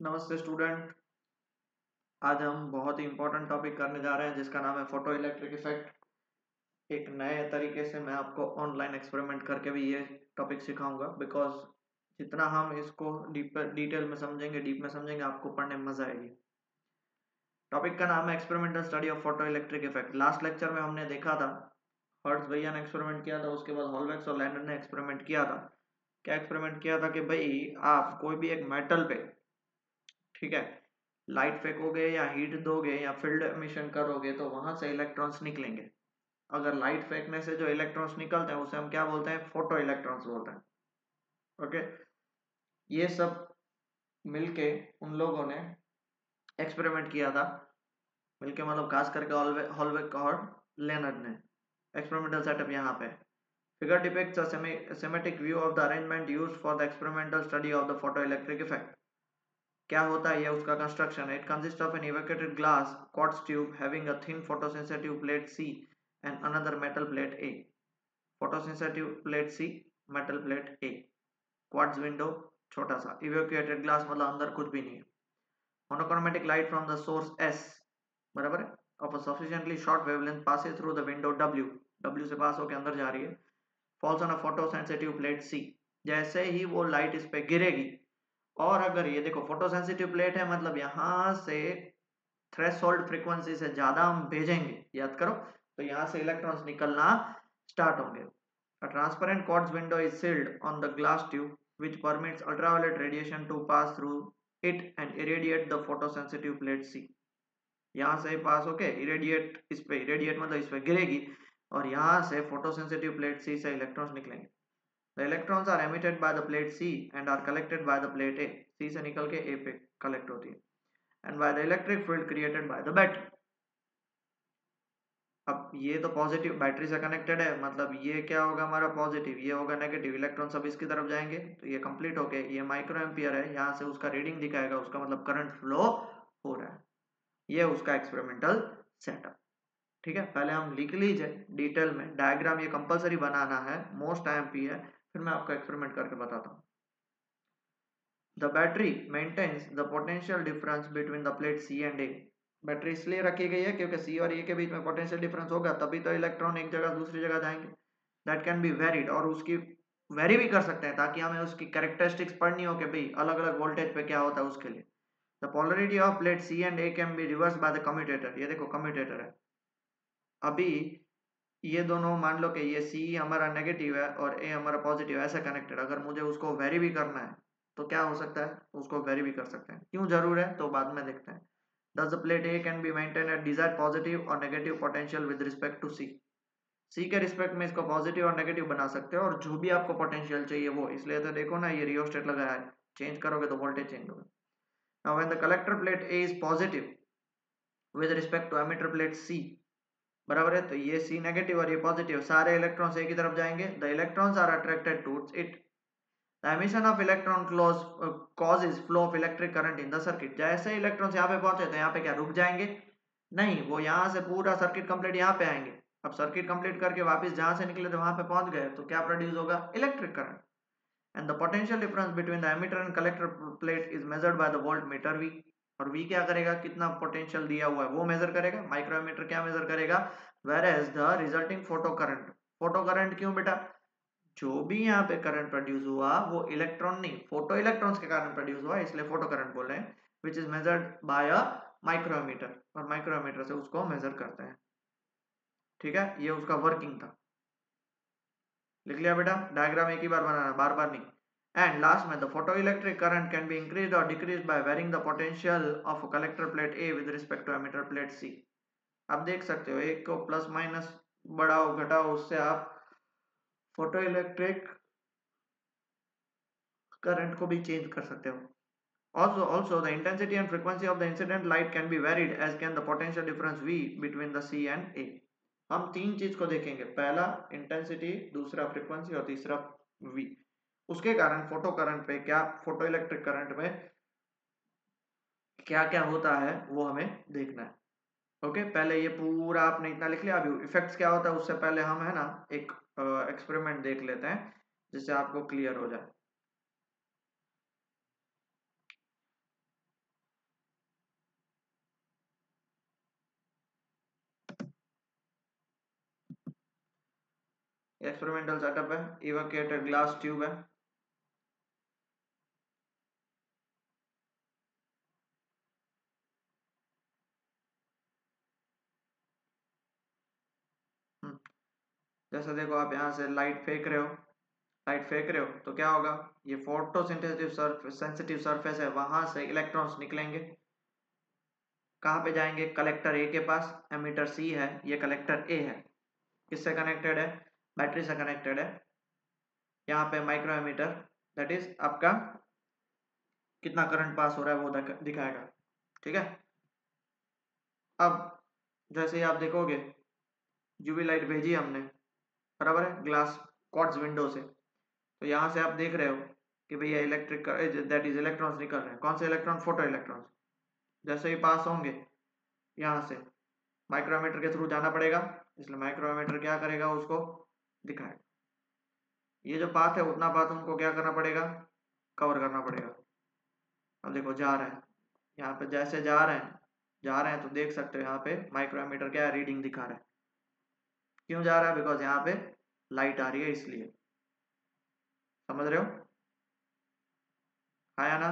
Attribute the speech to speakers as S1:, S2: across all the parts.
S1: नमस्ते स्टूडेंट। आज हम बहुत ही इंपॉर्टेंट टॉपिक करने जा रहे हैं जिसका नाम है फोटो इलेक्ट्रिक इफेक्ट। एक नए तरीके से मैं आपको ऑनलाइन एक्सपेरिमेंट करके भी ये टॉपिक सिखाऊंगा, बिकॉज जितना हम इसको डिटेल में समझेंगे, डीप में समझेंगे, आपको पढ़ने में मजा आएगी। टॉपिक का नाम है experimental study of photo electric effect. Last lecture में हमने देखा था हर्ट्ज भैया ने एक्सपेरिमेंट किया था, उसके बाद हॉलवेक्स और लैंडर ने एक्सपेरिमेंट किया था। क्या एक्सपेरिमेंट किया था कि भाई आप कोई भी एक मेटल पे, ठीक है, लाइट फेंकोगे या हीट दोगे या फील्ड एमिशन करोगे तो वहां से इलेक्ट्रॉन्स निकलेंगे। अगर लाइट फेंकने से जो इलेक्ट्रॉन्स निकलते हैं उसे हम क्या बोलते हैं? फोटो इलेक्ट्रॉन्स बोलते हैं। ओके, ये सब मिलके उन लोगों ने एक्सपेरिमेंट किया था, मिलके मतलब खास करके हॉलवेक और लेनर्ड ने। एक्सपेरिमेंटल सेटअप यहाँ पे figure depicts a schematic view of the arrangement used for the experimental study of the photo electric effect. क्या होता है ये उसका कंस्ट्रक्शन है? It consist of an evacuated glass quartz tube having a thin photosensitive plate C and another metal plate A. Photosensitive plate C, metal plate A, quartz window छोटा सा, इवेक्यूएटेड glass मतलब अंदर कुछ भी नहीं है। Monochromatic light from the source S, बराबर है, of a sufficiently short wavelength passes through the window W, W से पास होकर अंदर जा रही है, falls on a photosensitive plate C. जैसे ही वो लाइट इस पे गिरेगी, और अगर ये देखो फोटो सेंसिटिव प्लेट है मतलब यहां से थ्रेशोल्ड फ्रीक्वेंसी से ज्यादा हम भेजेंगे, याद करो, तो यहां से इलेक्ट्रॉन्स निकलना स्टार्ट होंगे। A transparent quartz window is sealed on the glass tube, which permits ultraviolet radiation to pass through it and irradiate the photosensitive plate C. यहाँ से पास होके इरेडिएट, इस पे इरेडिएट मतलब इस पे गिरेगी और यहाँ से फोटोसेंसिटिव प्लेट सी से इलेक्ट्रॉन्स निकलेंगे। The electrons are emitted by the plate C and are collected by the plate A. C से निकल के A पे कलेक्ट होती है, and by the electric field created by the battery. अब ये तो पॉजिटिव बैटरी से कनेक्टेड है, मतलब ये क्या होगा हमारा पॉजिटिव, ये होगा नेगेटिव, इलेक्ट्रॉन सब इसकी तरफ जाएंगे, तो ये कंप्लीट होके ये माइक्रो एम्पियर है, यहाँ से उसका रीडिंग दिखाएगा, उसका मतलब करंट फ्लो हो रहा है। ये उसका एक्सपेरिमेंटल सेटअप। ठीक है, पहले हम लिख लीजिए डिटेल में, डायग्राम ये कंपलसरी बनाना है, मोस्ट आईएमपी है, फिर मैं आपको एक्सपेरिमेंट करके बताता हूँ। The battery maintains the potential difference between the plate C and A. Battery इसलिए रखी गई है क्योंकि C और A के बीच में पोटेंशियल डिफरेंस होगा, तभी तो इलेक्ट्रॉन एक जगह से दूसरी जगह जाएंगे। दैट कैन बी वेरीड, और उसकी वेरी भी कर सकते हैं ताकि हमें उसकी कैरेक्टरिस्टिक्स पढ़नी हो कि भाई अलग अलग वोल्टेज पे क्या होता है उसके लिए। The polarity of plate C and A can be reverse by the commutator. ये देखो कम्यूटेटर है, अभी ये दोनों मान लो कि ये C हमारा नेगेटिव है और A हमारा पॉजिटिव है, ऐसा कनेक्टेड। अगर मुझे उसको वेरी भी करना है तो क्या हो सकता है, उसको वेरी भी कर सकते हैं। क्यों जरूर है तो बाद में देखते हैं। Thus the plate A can be maintained at desired positive or negative potential with respect to C. C के रिस्पेक्ट में इसको पॉजिटिव और नेगेटिव बना सकते हो, और जो भी आपको पोटेंशियल चाहिए वो, इसलिए तो देखो ना ये रियोस्टेट लगाया है, चेंज करोगे तो वोल्टेज चेंज होगा। Now when the collector plate A is positive with respect to emitter plate C, बराबर है, तो ये C नेगेटिव और ये पॉजिटिव, सारे इलेक्ट्रॉन्स एक ही तरफ जाएंगे। The electrons are attracted towards it. The emission of electron causes flow of electric current in the circuit. जैसे इलेक्ट्रॉन्स यहाँ पे पहुंचे तो यहाँ पे क्या रुक जाएंगे? नहीं, वो यहाँ से पूरा सर्किट कंप्लीट यहाँ पे आएंगे। अब सर्किट कंप्लीट करके वापस जहां से निकले थे वहां पे पहुंच गए तो क्या प्रोड्यूस होगा? Electric current. And the potential difference between the emitter and collector plate is measured by the volt meter V। और V क्या करेगा? कितना पोटेंशियल दिया हुआ है वो मेजर करेगा। माइक्रोमीटर क्या मेजर करेगा? Whereas the resulting photo current. Photo current क्यों बेटा? जो भी यहाँ पे करंट प्रोड्यूस हुआ वो इलेक्ट्रॉन नहीं, फोटो इलेक्ट्रॉन्स के कारण प्रोड्यूस हुआ, इसलिए फोटो करंट बोल रहे हैं, which is measured by a micrometre, और माइक्रोमीटर से उसको मेजर करते हैं। ठीक है, ये उसका वर्किंग था। लिख लिया बेटा? डायग्राम एक ही बार बनाना, बार बार नहीं। एंड लास्ट में the photo electric current can be increase और decrease by varying the potential of collector plate A with respect to emitter plate C. आप देख सकते हो एक को प्लस माइनस बढ़ाओ घटाओ, उससे आप फोटो इलेक्ट्रिक करंट को भी चेंज कर सकते हो। Also, the intensity and frequency of the incident light can be varied, as can the potential difference V between the C and A. हम तीन चीज को देखेंगे, पहला इंटेंसिटी, दूसरा फ्रीक्वेंसी और तीसरा V। उसके कारण फोटो करंट पे क्या, फोटो इलेक्ट्रिक करंट में क्या क्या होता है वो हमें देखना है। ओके, पहले ये पूरा आपने इतना लिख लिया। अभी इफेक्ट्स क्या होता है उससे पहले हम है ना एक एक्सपेरिमेंट देख लेते हैं जिससे आपको क्लियर हो जाए। एक्सपेरिमेंटल सेटअप है, इवैक्यूएटेड ग्लास ट्यूब है। जैसे देखो आप यहाँ से लाइट फेंक रहे हो, लाइट फेंक रहे हो तो क्या होगा, ये फोटोसिंथेसिस सेंसिटिव सरफेस है, वहां से इलेक्ट्रॉन्स निकलेंगे, कहाँ पे जाएंगे, कलेक्टर ए के पास, एमिटर सी है, ये कलेक्टर ए है, किससे कनेक्टेड है, बैटरी से कनेक्टेड है। यहाँ पे माइक्रो एमीटर, दैट इज आपका कितना करंट पास हो रहा है वो दिखाएगा, ठीक है। अब जैसे ही आप देखोगे यूवी लाइट भेजी हमने, बराबर है, ग्लास क्वार्ट्ज विंडो से, तो यहाँ से आप देख रहे हो कि भैया इलेक्ट्रिक दैट इज इलेक्ट्रॉन्स निकल रहे हैं, कौन से इलेक्ट्रॉन, फोटो इलेक्ट्रॉन्स। जैसे ही पास होंगे यहाँ से माइक्रोमीटर के थ्रू जाना पड़ेगा, इसलिए माइक्रोमीटर क्या करेगा, उसको दिखाएगा। ये जो पाथ है उतना पाथ उनको क्या करना पड़ेगा, कवर करना पड़ेगा। अब देखो जा रहे हैं, यहाँ पे जैसे जा रहे हैं तो देख सकते हो यहाँ पे माइक्रोमीटर क्या रीडिंग दिखा रहा है, क्यों जा रहा है, बिकॉज यहाँ पे लाइट आ रही है इसलिए, समझ रहे हो, आया ना।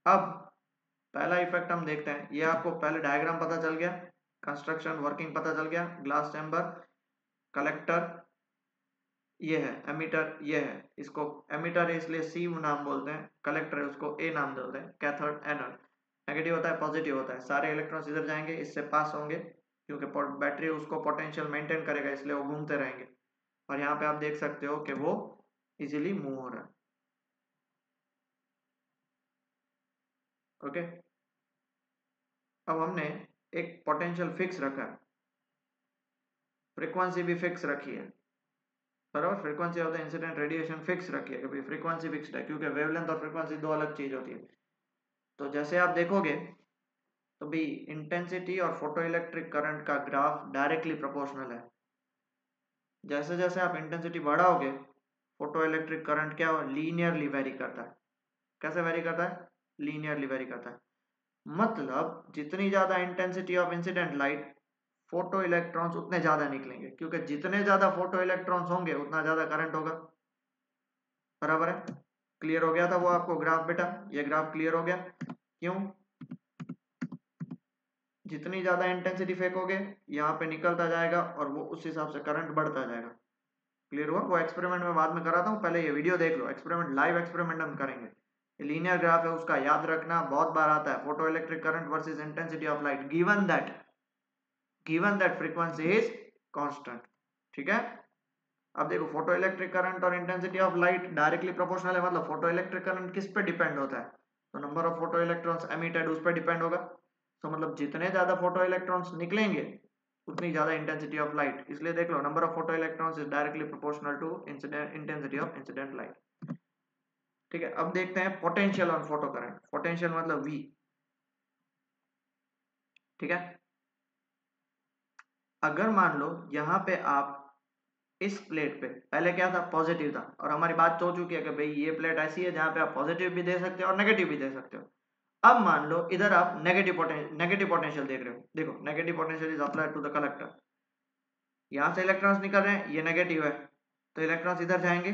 S1: अब पहला इफेक्ट हम देखते हैं, ये आपको पहले डायग्राम पता चल गया, कंस्ट्रक्शन वर्किंग पता चल गया, ग्लास चैम्बर, कलेक्टर ये है, एमीटर ये है, इसको एमीटर है इसलिए सी नाम बोलते हैं, कलेक्टर है उसको ए नाम बोलते हैं, कैथोड एनोड, नेगेटिव होता है पॉजिटिव होता है, सारे इलेक्ट्रॉन्स इधर जाएंगे, इससे पास होंगे, क्योंकि बैटरी उसको पोटेंशियल मेंटेन करेगा इसलिए वो घूमते रहेंगे, और यहाँ पे आप देख सकते हो कि वो इजीली मूव हो रहा है, ओके। अब हमने एक पोटेंशियल फिक्स रखा है, फ्रीक्वेंसी भी फिक्स रखी है, बराबर, frequency of the incident radiation fix रखी है, क्योंकि फ्रीक्वेंसी फिक्स्ड है, क्योंकि वेवलेंथ और फ्रीक्वेंसी दो अलग चीज होती है। तो जैसे आप देखोगे तो भी इंटेंसिटी और फोटो इलेक्ट्रिक करंट का ग्राफ डायरेक्टली प्रोपोर्शनल है, जैसे जैसे आप इंटेंसिटी बढ़ाओगे फोटो इलेक्ट्रिक करंट क्या लीनियरली वेरी करता है, कैसे वेरी करता है, लीनियरली वेरी करता है, मतलब जितनी ज्यादा intensity of incident light photo electrons उतने ज्यादा निकलेंगे, क्योंकि जितने ज्यादा फोटो इलेक्ट्रॉन्स होंगे उतना ज्यादा करंट होगा, बराबर है। क्लियर हो गया था वो आपको ग्राफ बेटा, ये ग्राफ क्लियर हो गया, क्यों, जितनी ज्यादा इंटेंसिटी फेंकोगे यहाँ पे निकलता जाएगा और वो उस हिसाब से करंट बढ़ता जाएगा। क्लियर हुआ, वो एक्सपेरिमेंट में बाद में कराता हूँ, पहले ये वीडियो देख लो, एक्सपेरिमेंट लाइव एक्सपेरिमेंट हम करेंगे। लीनियर ग्राफ है उसका याद रखना, बहुत बार आता है, photo electric current versus intensity of light given that frequency is constant, ठीक है। अब देखो फोटो इलेक्ट्रिक करंट और intensity of light directly proportional है, मतलब फोटो इलेक्ट्रिक करंट किस पे डिपेंड होता है, तो number of photo electrons emitted उस पर डिपेंड होगा, तो मतलब जितने ज्यादा फोटो इलेक्ट्रॉन्स निकलेंगे उतनी ज्यादा इंटेंसिटी ऑफ लाइट, इसलिए देख लो number of photo electrons is directly proportional to intensity of incident light, ठीक है। अब देखते हैं potential on photo current, potential मतलब V, ठीक है। अगर मान लो यहाँ पे आप इस प्लेट पे पहले क्या था, पॉजिटिव था, और हमारी बात हो चुकी है कि भाई ये प्लेट ऐसी है जहां पे आप पॉजिटिव भी दे सकते हो और नेगेटिव भी दे सकते हो। अब मान लो इधर आप नेगेटिव पोटेंशियल देख रहे हो, देखो negative potential is applied to the collector, यहाँ से इलेक्ट्रॉन्स निकल रहे हैं, ये नेगेटिव है, तो इलेक्ट्रॉन्स इधर जाएंगे,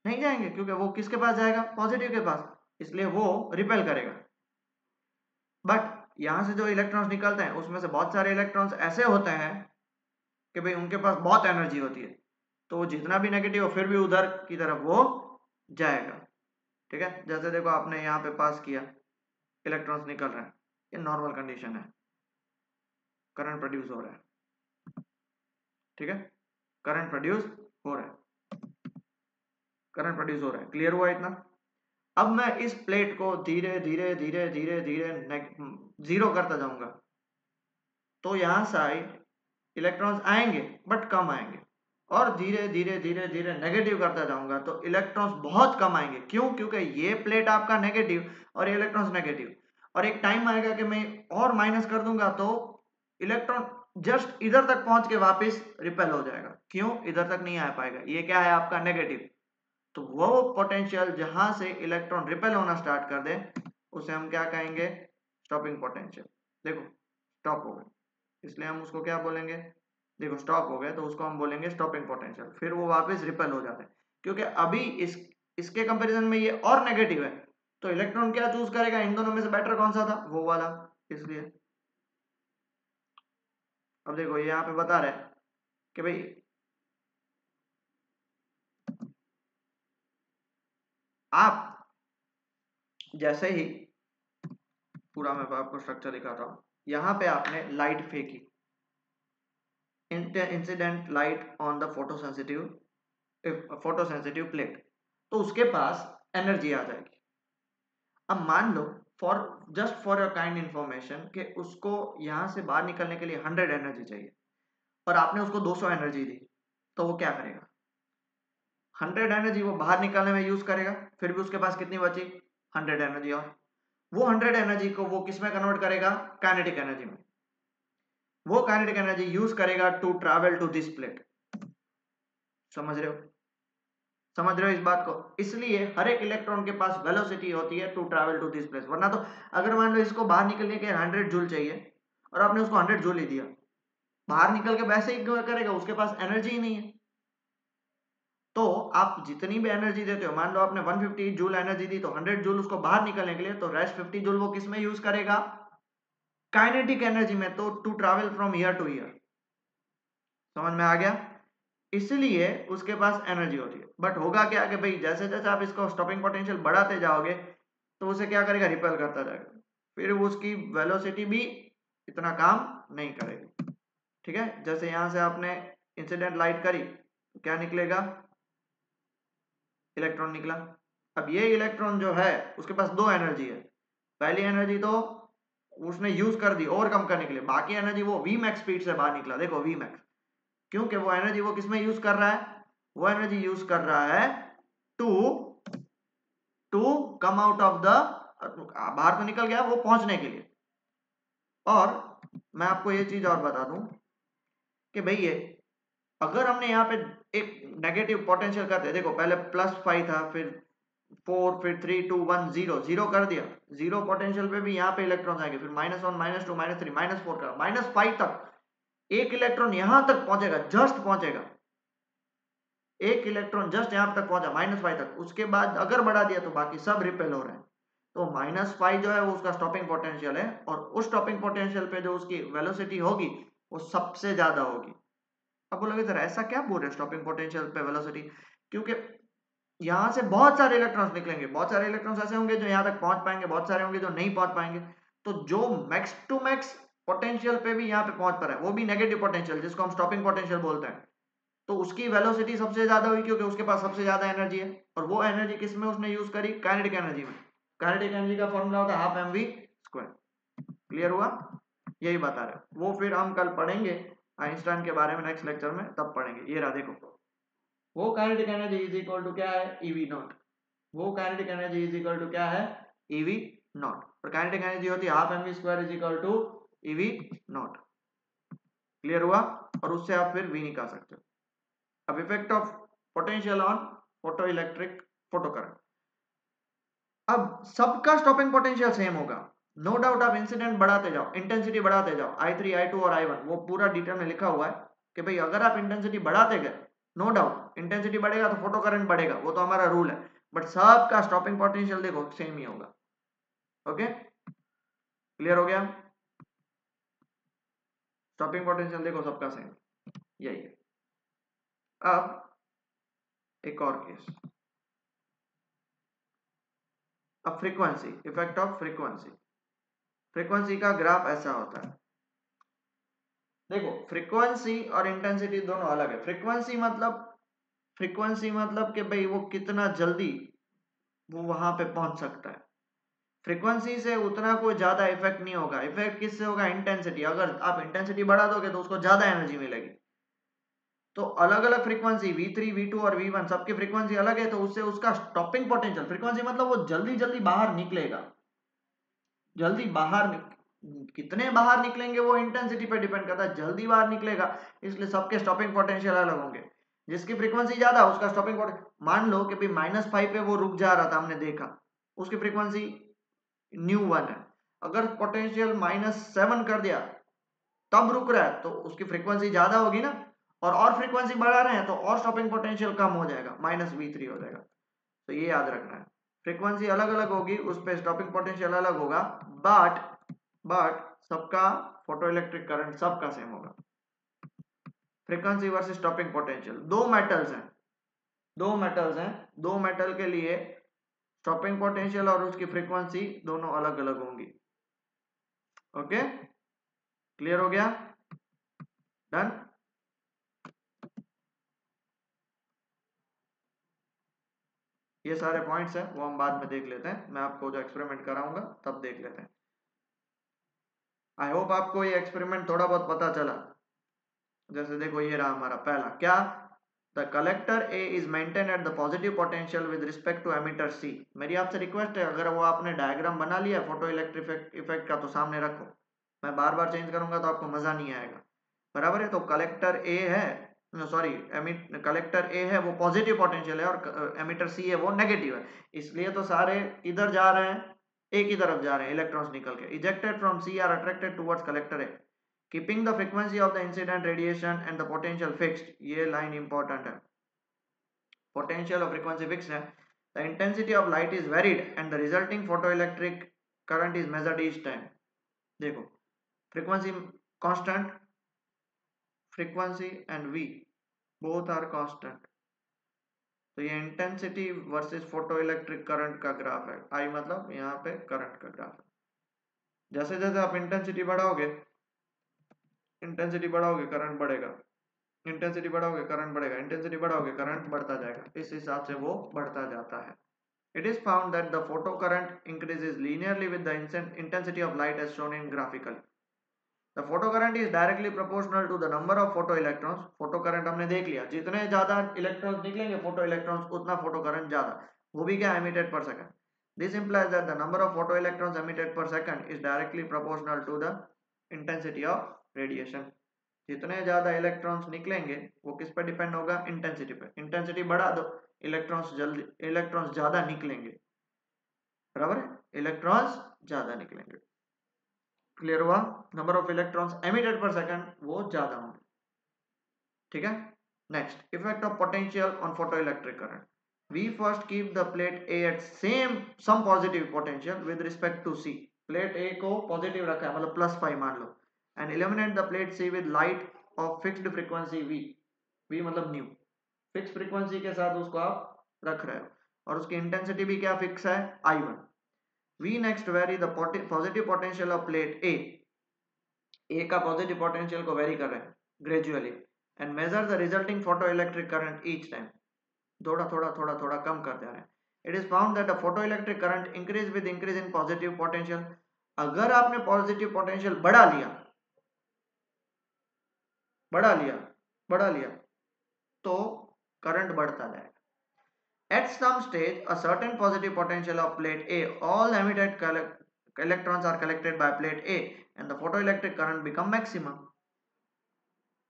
S1: नहीं जाएंगे, क्योंकि वो किसके पास जाएगा, पॉजिटिव के पास, इसलिए वो रिपेल करेगा। बट यहाँ से जो इलेक्ट्रॉन्स निकलते हैं उसमें से बहुत सारे इलेक्ट्रॉन्स ऐसे होते हैं कि भाई उनके पास बहुत एनर्जी होती है, तो वो जितना भी नेगेटिव हो फिर भी उधर की तरफ वो जाएगा, ठीक है। जैसे देखो आपने यहाँ पे पास किया, इलेक्ट्रॉन्स निकल रहे हैं, ये नॉर्मल कंडीशन है, करंट प्रोड्यूस हो रहा है, ठीक है, करंट प्रोड्यूस हो रहा है, करंट प्रोड्यूस हो रहा है, क्लियर हुआ इतना। अब मैं इस प्लेट को धीरे धीरे धीरे धीरे धीरे जीरो करता जाऊंगा, तो यहाँ साइड इलेक्ट्रॉन्स आएंगे बट कम आएंगे, और धीरे धीरे धीरे धीरे नेगेटिव करता जाऊंगा तो इलेक्ट्रॉन्स बहुत कम आएंगे, क्यों, क्योंकि ये प्लेट आपका नेगेटिव और ये इलेक्ट्रॉन्स नेगेटिव, और एक टाइम आएगा कि मैं और माइनस कर दूंगा तो इलेक्ट्रॉन जस्ट इधर तक पहुंच के वापस रिपेल हो जाएगा, क्यों, इधर तक नहीं आ पाएगा, ये क्या है आपका नेगेटिव, तो वो पोटेंशियल जहां से इलेक्ट्रॉन रिपेल होना स्टार्ट कर दे उसे हम क्या कहेंगे, स्टॉपिंग पोटेंशियल, देखो स्टॉप हो गए, इसलिए हम उसको क्या बोलेंगे, देखो स्टॉप हो गए तो उसको हम बोलेंगे स्टॉपिंग पोटेंशियल, फिर वो वापस रिपेल हो जाते हैं, क्योंकि अभी इसके कंपैरिजन में ये और नेगेटिव है, तो इलेक्ट्रॉन क्या चूज करेगा, इन दोनों में से बेटर कौन सा था, वो वाला, इसलिए। अब देखो ये यहाँ पे बता रहे हैं कि भाई आप जैसे ही, पूरा मैं आपको स्ट्रक्चर दिखाता हूँ, यहाँ पे आपने लाइट फेंकी, incident light on the photosensitive plate, तो उसके पास एनर्जी आ जाएगी। अब मान लो just for your kind information कि उसको यहाँ से बाहर निकलने के लिए 100 एनर्जी चाहिए और आपने उसको 200 एनर्जी दी, तो वो क्या करेगा, 100 एनर्जी वो बाहर निकलने में यूज करेगा, फिर भी उसके पास कितनी बची, 100 एनर्जी, और वो 100 एनर्जी को वो किस में कन्वर्ट करेगा, काइनेटिक एनर्जी में। वो काइनेटिक एनर्जी यूज करेगा to travel to this plate. समझ रहे हो, समझ रहे हो इस बात को, इसलिए हर एक इलेक्ट्रॉन के पास वेलोसिटी होती है to travel to this place. वरना तो अगर मान लो इसको बाहर निकलने के 100 जूल चाहिए और आपने उसको 100 जूल ही दिया, बाहर निकल के वैसे ही करेगा, उसके पास एनर्जी ही नहीं है। तो आप जितनी भी एनर्जी देते हो, मान लो आपने 150 जूल एनर्जी दी, तो 100 जूल उसको बाहर निकलने के लिए, तो रेस्ट 50 जूल वो किस में यूज करेगा, काइनेटिक एनर्जी में, तो to travel from ear to ear. समझ में आ गया, इसलिए उसके पास एनर्जी होती है। बट होगा क्या कि भाई जैसे जैसे आप इसको स्टॉपिंग पोटेंशियल बढ़ाते जाओगे, तो उसे क्या करेगा, रिपेल करता जाएगा, फिर उसकी वेलोसिटी भी इतना काम नहीं करेगी। ठीक है, जैसे यहां से आपने इंसिडेंट लाइट करी, तो क्या निकलेगा, इलेक्ट्रॉन निकला। अब ये इलेक्ट्रॉन जो है उसके पास दो एनर्जी है, पहली एनर्जी तो उसने यूज कर दी ओवरकम करने के लिए, बाकी एनर्जी वो वी मैक्स स्पीड से बाहर निकला। देखो वी मैक्स, क्योंकि वो एनर्जी वो किसमें यूज कर रहा है, वो एनर्जी यूज कर रहा है to to come out of the, बाहर तो निकल गया वो पहुंचने के लिए। और मैं आपको ये चीज और बता दूं कि भाई ये अगर हमने यहाँ पे एक नेगेटिव पोटेंशियल करते, देखो पहले +5 था, फिर 4, फिर 3 2 1 0 0 कर दिया, जीरो पोटेंशियल पे भी यहाँ पे इलेक्ट्रॉन आएंगे, फिर -1 -2 -3 -4 का -5 तक एक इलेक्ट्रॉन यहां तक पहुंचेगा, जस्ट पहुंचेगा, एक इलेक्ट्रॉन जस्ट यहां तक पहुंचा -5 तक, उसके बाद अगर बढ़ा दिया तो बाकी सब रिपेल हो रहे हैं। तो -5 जो है वो उसका स्टॉपिंग पोटेंशियल है, और उस स्टॉपिंग पोटेंशियल पे जो उसकी वेलोसिटी होगी वो सबसे ज्यादा होगी। अब बोलोगे सर ऐसा क्या बोल रहे हैं स्टॉपिंग पोटेंशियल पे वेलोसिटी, क्योंकि यहां से बहुत सारे इलेक्ट्रॉन्स निकलेंगे, बहुत सारे इलेक्ट्रॉन्स ऐसे होंगे जो यहां तक पहुंच पाएंगे, बहुत सारे होंगे जो नहीं पहुंच पाएंगे। तो जो मैक्स टू मैक्स पोटेंशियल पे भी यहाँ पे पहुंच पा रहा है, वो भी नेगेटिव पोटेंशियल जिसको हम स्टॉपिंग पोटेंशियल बोलते हैं, तो उसकी वेलोसिटी सबसे ज्यादा हुई, क्योंकि उसके पास सबसे ज्यादा एनर्जी है, और वो एनर्जी किस में उसने यूज करी, काइनेटिक एनर्जी में। काइनेटिक एनर्जी का फॉर्मूला होता है 12 mv²। क्लियर हुआ, यही बता रहे, वो फिर हम कल पढ़ेंगे आइंस्टाइन के बारे में, नेक्स्ट लेक्चर में तब पढ़ेंगे। ये रहा देखो, वो kinetic energy is equal to क्या है, ईवी नॉट। वो kinetic energy is equal to क्या है, ईवी नॉट। और काइनेटिक एनर्जी होती है 12 mv² is equal to EV nought. Clear हुआ, और उससे आप फिर वी निकाल सकते हो। अब effect of potential on photo electric photo current, अब सबका स्टॉपिंग पोटेंशियल सेम होगा, नो डाउट। आप इंसिडेंट बढ़ाते जाओ, इंटेंसिटी बढ़ाते जाओ, I3 I2 और I1 वो पूरा डिटेल में लिखा हुआ है कि भाई अगर आप इंटेंसिटी बढ़ाते गए, नो डाउट इंटेंसिटी बढ़ेगा तो फोटो करंट बढ़ेगा, वो तो हमारा रूल है, बट सबका स्टॉपिंग पोटेंशियल देखो सेम ही होगा। ओके, क्लियर हो गया, स्टॉपिंग पोटेंशियल देखो सबका सेम, यही है। अब एक और केस, अब frequency, effect of frequency. Frequency का ग्राफ ऐसा होता है, देखो फ्रीक्वेंसी और इंटेंसिटी दोनों अलग है। फ्रीक्वेंसी मतलब कि भाई वो कितना जल्दी वो वहां पे पहुंच सकता है। फ्रीक्वेंसी से उतना कोई ज्यादा इफेक्ट नहीं होगा। इफेक्ट किससे होगा, इंटेंसिटी। अगर आप इंटेंसिटी बढ़ा दोगे तो उसको ज्यादा एनर्जी मिलेगी। तो अलग अलग फ्रीक्वेंसी V3 V2 और V1 सबकी फ्रीक्वेंसी अलग है, तो उससे उसका स्टॉपिंग पोटेंशियल, फ्रीक्वेंसी मतलब वो जल्दी जल्दी बाहर निकलेगा, जल्दी बाहर कितने बाहर निकलेंगे वो इंटेंसिटी पे डिपेंड करता है, जल्दी बाहर निकलेगा, इसलिए सबके स्टॉपिंग पोटेंशियल अलग होंगे। जिसकी फ्रीक्वेंसी ज्यादा उसका स्टॉपिंग पोटेंशियल, मान लो कि भाई -5 पे वो रुक जा रहा था, हमने देखा उसकी फ्रीक्वेंसी ν1 है, अगर पोटेंशियल -7 कर दिया तब रुक रहा है तो उसकी फ्रीक्वेंसी ज्यादा होगी ना, और फ्रीक्वेंसी बढ़ा रहे हैं तो और स्टॉपिंग पोटेंशियल कम हो जाएगा, -v3 हो जाएगा। तो ये याद रखना है, फ्रीक्वेंसी अलग अलग होगी, उस पर स्टॉपिंग पोटेंशियल अलग होगा, बट सबका फोटो इलेक्ट्रिक करंट सबका सेम होगा। फ्रीक्वेंसी वर्सेस स्टॉपिंग पोटेंशियल, दो मेटल्स हैं, दो मेटल के लिए स्टॉपिंग पोटेंशियल और उसकी फ्रीक्वेंसी दोनों अलग अलग होंगी। ओके, क्लियर हो गया? डन। ये सारे पॉइंट्स हैं वो हम बाद में देख लेते हैं, मैं आपको जो एक्सपेरिमेंट कराऊंगा तब देख लेते हैं। आई होप आपको ये एक्सपेरिमेंट थोड़ा बहुत पता चला। जैसे देखो ये रहा हमारा पहला, क्या the collector A is maintain at the positive potential with respect to emitter C. मेरी आपसे रिक्वेस्ट है, अगर वो आपने डायग्राम बना लिया फोटो इलेक्ट्रिक इफेक्ट का तो सामने रखो, मैं बार बार चेंज करूंगा तो आपको मजा नहीं आएगा, बराबर है? तो कलेक्टर ए है, सॉरी कलेक्टर ए है वो पॉजिटिव पोटेंशियल है और एमिटर सी है वो नेगेटिव है, इसलिए तो सारे इधर जा रहे हैं, एक ही तरफ जा रहे हैं इलेक्ट्रॉन्स निकल के। Ejected from C are attracted towards collector A, keeping the frequency of the incident radiation and the potential fixed. ये लाइन इंपॉर्टेंट है, पोटेंशियल और फ्रीक्वेंसी फिक्स्ड है। The intensity of light is varied and the resulting photoelectric current is measured each time. देखो frequency constant, frequency and v both are constant, तो ये intensity versus photo electric current का graph है। I मतलब यहाँ पे current का graph है। जैसे जैसे आप इंटेंसिटी बढ़ाओगे करंट बढ़ेगा, इंटेंसिटी बढ़ाओगे करंट बढ़ेगा, इंटेंसिटी बढ़ाओगे करंट बढ़ता जाएगा, इस हिसाब से वो बढ़ता जाता है। It is found that the photocurrent increases linearly with the intensity of light as shown in graphical. The photocurrent is directly proportional to the number of photoelectrons. photocurrent हमने देख लिया, जितने ज्यादा इलेक्ट्रॉन्स निकलेंगे photoelectrons उतना photocurrent ज्यादा, वो भी क्या emitted per second. This implies that the number of photoelectrons emitted per second is directly proportional to the intensity of radiation. जितने ज्यादा इलेक्ट्रॉन्स निकलेंगे वो किस पर डिपेंड होगा? इंटेंसिटी पे। इंटेंसिटी बढ़ा दो, इलेक्ट्रॉन्स ज्यादा निकलेंगे, बराबर है? इलेक्ट्रॉन्स ज्यादा निकलेंगे, क्लियर हुआ? Number of electrons emitted per second वो ज्यादा होंगे, ठीक है? Next, effect of potential on photoelectric current. We first keep the plate A at some positive potential with respect to C. Plate A को positive रखा है, मतलब +5 मान लो, and illuminate the plate C with light of fixed frequency v मतलब nu, fix frequency के साथ उसको आप रख रहे हो, और उसकी इंटेंसिटी भी क्या फिक्स है? I1। We next vary the positive potential of plate A का पॉजिटिव पोटेंशियल को वेरी कर रहे हैं gradually, and measure the resulting photoelectric current each time, थोड़ा थोड़ा कम कर दे रहे हैं। It is found that the photoelectric current increase with increase in positive potential. अगर आपने पॉजिटिव पोटेंशियल बढ़ा लिया तो करंट बढ़ता जाएगा। At some stage, a certain positive potential of plate A, all emitted electrons are collected by plate A and the photoelectric current become maximum.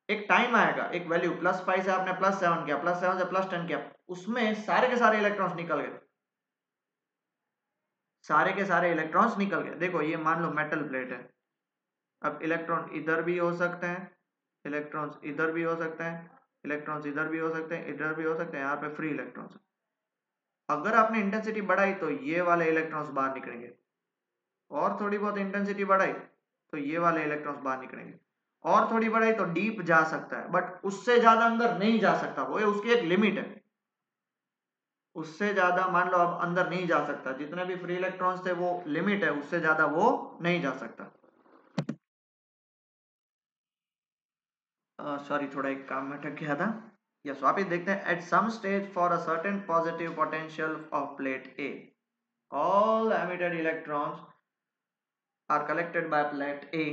S1: एक time आएगा, एक वैल्यू +5 से आपने +7 किया, +7 से +10 किया, उसमें सारे के सारे इलेक्ट्रॉन्स निकल गए, सारे के सारे इलेक्ट्रॉन्स निकल गए। देखो ये मान लो मेटल प्लेट है, अब इलेक्ट्रॉन इधर भी हो सकते हैं, इलेक्ट्रॉन्स इधर भी हो सकते हैं, इलेक्ट्रॉन्स इधर भी हो सकते हैं, इधर भी हो सकते हैं, यहाँ पे फ्री इलेक्ट्रॉन्स। अगर आपने इंटेंसिटी बढ़ाई तो ये वाले इलेक्ट्रॉन्स बाहर निकलेंगे, और थोड़ी बहुत इंटेंसिटी बढ़ाई तो ये वाले इलेक्ट्रॉन्स बाहर निकलेंगे, और थोड़ी बढ़ाई तो डीप जा सकता है, बट उससे ज्यादा अंदर नहीं जा सकता, वो उसकी एक लिमिट है, उससे ज्यादा मान लो अब अंदर नहीं जा सकता, जितने भी फ्री इलेक्ट्रॉन्स थे वो लिमिट है, उससे ज्यादा वो नहीं जा सकता। सॉरी थोड़ा एक काम में अटक गया था। यस, वापिस देखते हैं। At some stage for a certain positive potential of plate A, all emitted electrons are collected by plate A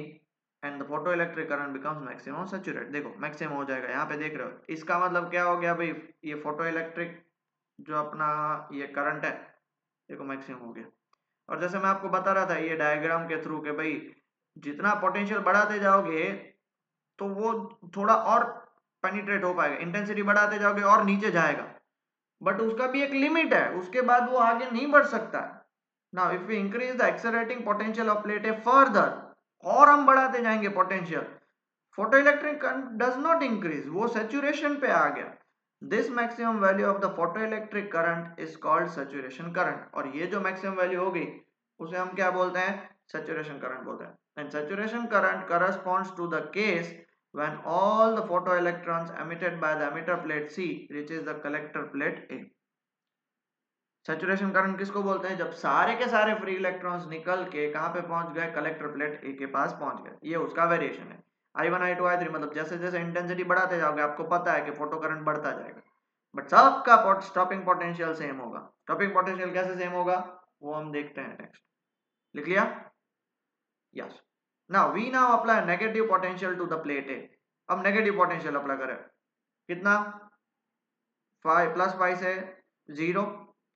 S1: and the photoelectric current becomes maximum saturated। देखो मैक्सिमम हो जाएगा, यहाँ पे देख रहे हो, इसका मतलब क्या हो गया भाई? ये फोटोइलेक्ट्रिक जो अपना ये करंट है देखो मैक्सिमम हो गया। और जैसे मैं आपको बता रहा था ये डायग्राम के थ्रू के भाई जितना पोटेंशियल बढ़ाते जाओगे तो वो थोड़ा और पेनिट्रेट हो पाएगा, इंटेंसिटी बढ़ाते जाओगे और नीचे जाएगा, बट उसका भी एक लिमिट है, उसके बाद वो आगे नहीं बढ़ सकता। Now if we increase the accelerating potential of plate A further, और हम बढ़ाते जाएंगे potential, photo electric current does not increase, वो सैचुरेशन पे आ गया। This maximum value of the photo electric current is called saturation current, और ये जो मैक्सिमम वैल्यू होगी उसे हम क्या बोलते हैं, सैचुरेशन करंट बोलते हैं। And saturation current corresponds to the case when all the photoelectrons emitted by the emitter plate C reaches the collector plate A। Saturation current किसको बोलते हैं, जब सारे के सारे फ्री इलेक्ट्रॉन्स निकल के कहां पे पहुंच गए, कलेक्टर प्लेट ए के पास पहुंच गए। ये उसका वेरिएशन है। I1 I2 I3 मतलब जैसे जैसे इंटेंसिटी बढ़ाते जाओगे आपको पता है कि फोटो करंट बढ़ता जाएगा, बट सबका स्टॉपिंग पोटेंशियल सेम होगा। स्टॉपिंग पोटेंशियल कैसे सेम होगा वो हम देखते हैं नेक्स्ट। लिख लिया? Yes. Now we now apply negative potential to the plate A. अब नेगेटिव पोटेंशियल अप्लाई करें, कितना, 5 प्लस 5 से 0,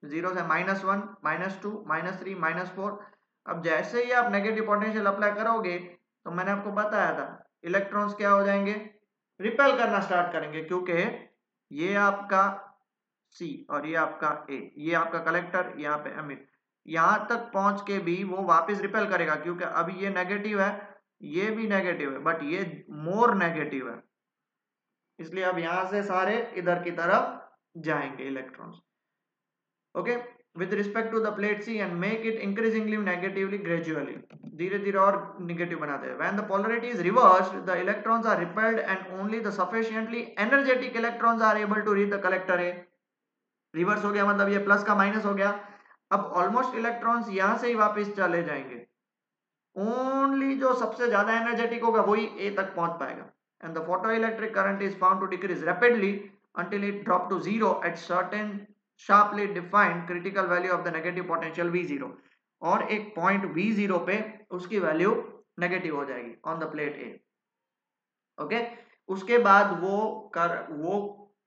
S1: 0 से -1, -2, -3, -4। अब जैसे ही आप नेगेटिव पोटेंशियल अप्लाई करोगे तो मैंने आपको बताया था इलेक्ट्रॉन्स क्या हो जाएंगे, रिपेल करना स्टार्ट करेंगे, क्योंकि ये आपका सी और ये आपका ए, ये आपका कलेक्टर, यहाँ पे एमिट, यहां तक पहुंच के भी वो वापस रिपेल करेगा, क्योंकि अभी ये नेगेटिव है, ये भी नेगेटिव है, बट ये मोर नेगेटिव है, इसलिए अब यहां से सारे इधर की तरफ जाएंगे electrons. Okay, with respect to the plate C and make it increasingly negatively gradually, धीरे धीरे और नेगेटिव बनाते हैं। When the polarity is reversed the electrons are repelled and only the sufficiently energetic electrons are able to reach the collector A. Reverse हो गया मतलब ये plus का माइनस हो गया, अब ऑलमोस्ट इलेक्ट्रॉन्स यहां से ही वापस चले जाएंगे, ओनली जो सबसे ज्यादा एनर्जेटिक होगा वही ए तक पहुंच पाएगा। And the photoelectric current is found to decrease rapidly until it drop to zero at certain sharply defined critical value of the negative potential V0, और एक पॉइंट V0 पे उसकी वैल्यू नेगेटिव हो जाएगी on the plate A. Okay, उसके बाद वो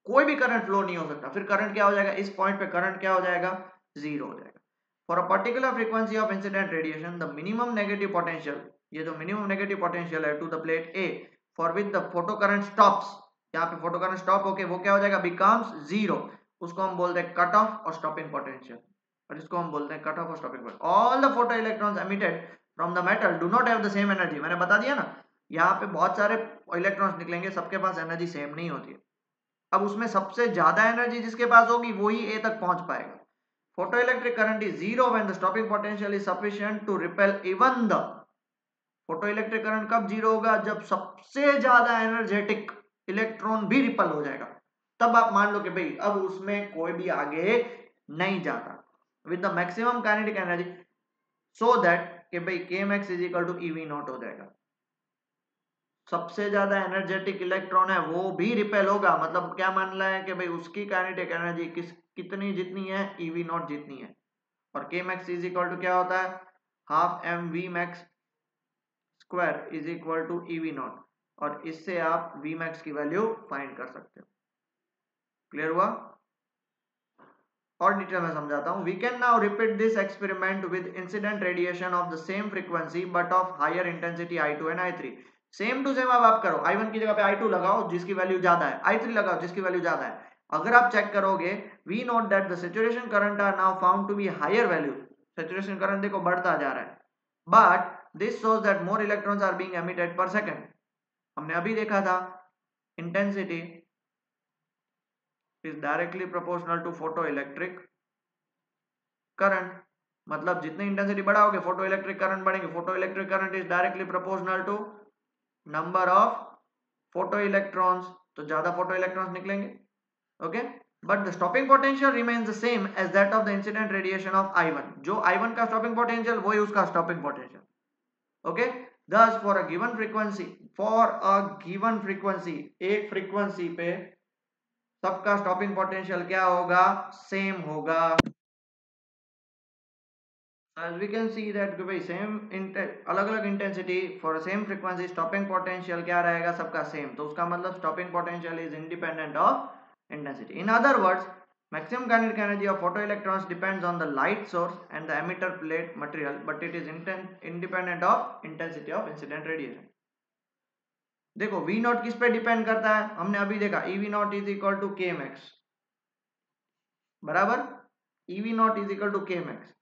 S1: कोई भी करंट फ्लो नहीं हो सकता, फिर करंट क्या हो जाएगा, इस पॉइंट पे करंट क्या हो जाएगा, जीरो हो जाएगा। For a particular frequency of incident radiation the minimum negative potential, ये जो मिनिमम नेगेटिव पोटेंशियल है to the plate A for which the photo current stops, यहाँ पे फोटो करंट स्टॉप होके वो क्या हो जाएगा, बिकम्स जीरो, उसको हम बोलते हैं कट ऑफ और स्टॉपिंग पोटेंशियल, और इसको हम बोलते हैं कट ऑफ और stopping potential. All the photo electrons emitted from the metal do not have the same energy, मैंने बता दिया ना, यहाँ पे बहुत सारे इलेक्ट्रॉन्स निकलेंगे, सबके पास एनर्जी सेम नहीं होती है। अब उसमें सबसे ज्यादा एनर्जी जिसके पास होगी वही ए तक पहुंच पाएगा। Photoelectric current is zero when the stopping potential is sufficient to repel even the, photoelectric current कब जीरो होगा, जब सबसे ज्यादा एनर्जेटिक इलेक्ट्रॉन भी रिपेल हो जाएगा, तब आप मान लो कि भाई अब उसमें कोई भी आगे नहीं जाता, with the maximum kinetic energy, so that कि भाई kmax is equal to EV nought हो जाएगा। सबसे ज्यादा एनर्जेटिक इलेक्ट्रॉन है वो भी रिपेल होगा, मतलब क्या मान रहा है कि भाई उसकी काइनेटिक एनर्जी कितनी जितनी है, ईवी नॉट जितनी है, और के मैक्स इज इक्वल टू क्या होता है, half M V max square is equal to EV nought, और इससे आप वी मैक्स की वैल्यू फाइंड कर सकते हो। क्लियर हुआ? और डिटेल में समझाता हूं। We can now repeat this experiment with incident radiation of the same frequency but of higher intensity I2 and I3। Same to same अब आप करो, I1 की जगह पे I2 लगाओ जिसकी वैल्यू ज्यादा है, I3 लगाओ जिसकी वैल्यू ज्यादा है। अगर आप चेक करोगे, we note that the saturation current are now found to be higher value, saturation current देखो बढ़ता जा रहा है, but this shows that more electrons are being emitted per second. हमने अभी देखा था intensity is directly proportional to photo electric current, मतलब जितनी इंटेंसिटी बढ़ाओगे फोटो इलेक्ट्रिक करंट बढ़ेंगे, photo electric current is directly proportional to number of photo electrons, तो ज्यादा फोटो इलेक्ट्रॉन्स निकलेंगे। Okay, but the stopping potential remains the same as that of the incident radiation of I1, जो I1 का stopping potential वही उसका stopping potential. Okay, thus for a given frequency, एक frequency पे सबका स्टॉपिंग पोटेंशियल क्या होगा, सेम होगा। As we can see that भाई सेम अलग अलग intensity for same frequency, stopping potential क्या रहेगा, सबका सेम, तो उसका मतलब stopping potential is independent of intensity. In other words, maximum kinetic energy of photoelectrons depends on the light source and the emitter plate material, but it is independent of intensity of incident radiation। देखो V nought किस पे depend करता है, हमने अभी देखा EV nought is equal to K max, बराबर EV nought is equal to K max.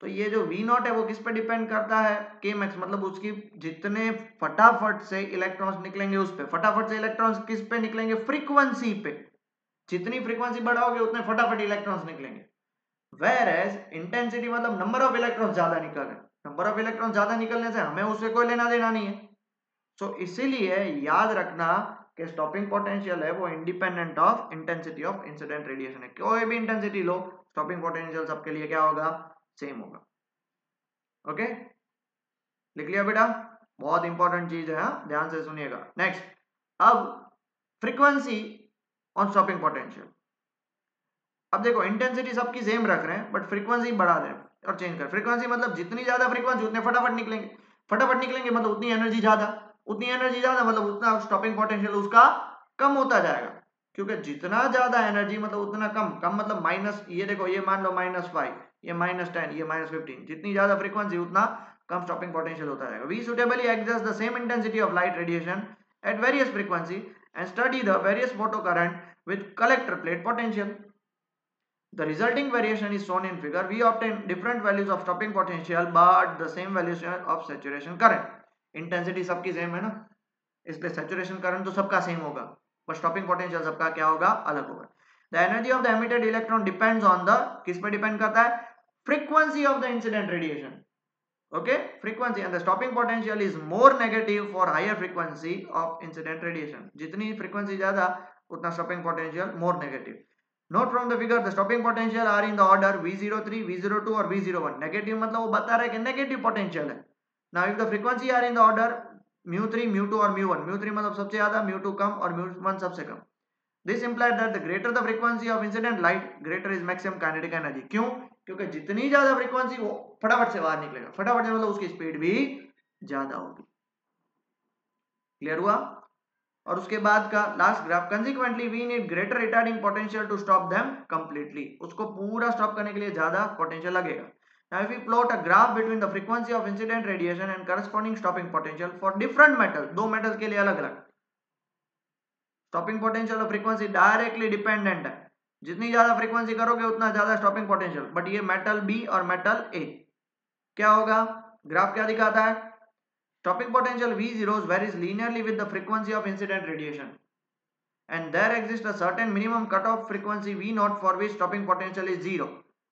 S1: तो ये जो V नॉट है वो किस पे डिपेंड करता है, k max, मतलब उसकी जितने फटाफट से इलेक्ट्रॉन्स निकलेंगे उस पे, फटाफट से इलेक्ट्रॉन्स किस पे निकलेंगे, फ्रीक्वेंसी पे, जितनी फ्रीक्वेंसी बढ़ाओगे उतने फटाफट इलेक्ट्रॉन्स निकलेंगे। वेयर एज इंटेंसिटी मतलब नंबर ऑफ इलेक्ट्रॉन्स ज्यादा निकल रहे हैं, नंबर ऑफ इलेक्ट्रॉन ज्यादा निकलने से हमें उससे कोई लेना देना नहीं है। सो इसीलिए याद रखना कि स्टॉपिंग पोटेंशियल है वो independent of intensity of incident radiation है। कोई भी इंटेंसिटी लो, स्टॉपिंग पोटेंशियल सबके लिए क्या होगा, सेम होगा। ओके, लिख लिया बेटा, बहुत इंपॉर्टेंट चीज है, ध्यान से सुनिएगा। नेक्स्ट, अब फ्रीक्वेंसी ऑन स्टॉपिंग पोटेंशियल। अब देखो इंटेंसिटी सबकी सेम रख रहे हैं बट फ्रीक्वेंसी बढ़ा रहे हैं और चेंज कर। फ्रीक्वेंसी मतलब जितनी ज्यादा फ्रीक्वेंसी उतने फटाफट निकलेंगे, फटाफट निकलेंगे मतलब उतनी एनर्जी ज्यादा, उतनी एनर्जी ज्यादा मतलब उतना स्टॉपिंग पोटेंशियल उसका कम होता जाएगा, क्योंकि जितना ज्यादा एनर्जी मतलब उतना कम, कम मतलब माइनस, ये देखो ये मान लो -5, ये -10, ये -15, जितनी ज्यादा फ्रीक्वेंसी उतना कम स्टॉपिंग पोटेंशियल होता जाएगा। We suitably adjust the same intensity of light radiation at various frequency and study the various photocurrent with collector plate potential. The resulting variation is shown in figure. We obtain different values of stopping potential but the same values of saturation current. Intensity सबकी same है ना, इसलिए saturation current तो सबका same होगा, पर stopping potential सबका क्या होगा, अलग होगा। The energy of the emitted electron depends on the, किस पे डिपेंड करता है, frequency of the incident radiation. Okay, frequency, and the stopping potential is more negative for higher frequency of incident radiation. जितनी frequency ज्यादा उतना stopping potential more negative. Note from the figure the stopping potential are in the order V03, V02 और V01. Negative मतलब वो बता रहा है कि negative potential है। Now if the frequency are in the order mu3, mu2 और mu1, mu3 मतलब सबसे ज्यादा, mu2 कम और mu1 सबसे कम। This implies that the greater the frequency of incident light, greater is maximum kinetic energy. क्यों? क्योंकि जितनी ज्यादा फ्रीक्वेंसी वो फटाफट से बाहर निकलेगा, फटाफट से मतलब उसकी स्पीड भी ज्यादा होगी। क्लियर हुआ? और उसके बाद का last graph, consequently we need greater retarding potential to stop them completely. उसको पूरा स्टॉप करने के लिए ज्यादा पोटेंशियल लगेगा। Now if we plot a graph between the frequency of incident radiation and corresponding stopping potential for different metals, दो metals के लिए अलग अलग स्टॉपिंग पोटेंशियल और फ्रीक्वेंसी डायरेक्टली डिपेंडेंट है, जितनी ज्यादा फ्रीक्वेंसी करोगे उतना ज्यादा स्टॉपिंग पोटेंशियल। बट ये मेटल बी और मेटल ए, क्या होगा, ग्राफ क्या दिखाता है, stopping potential V0 varies linearly with the frequency of incident radiation and there exists a certain minimum cutoff frequency V0 for which stopping potential is 0.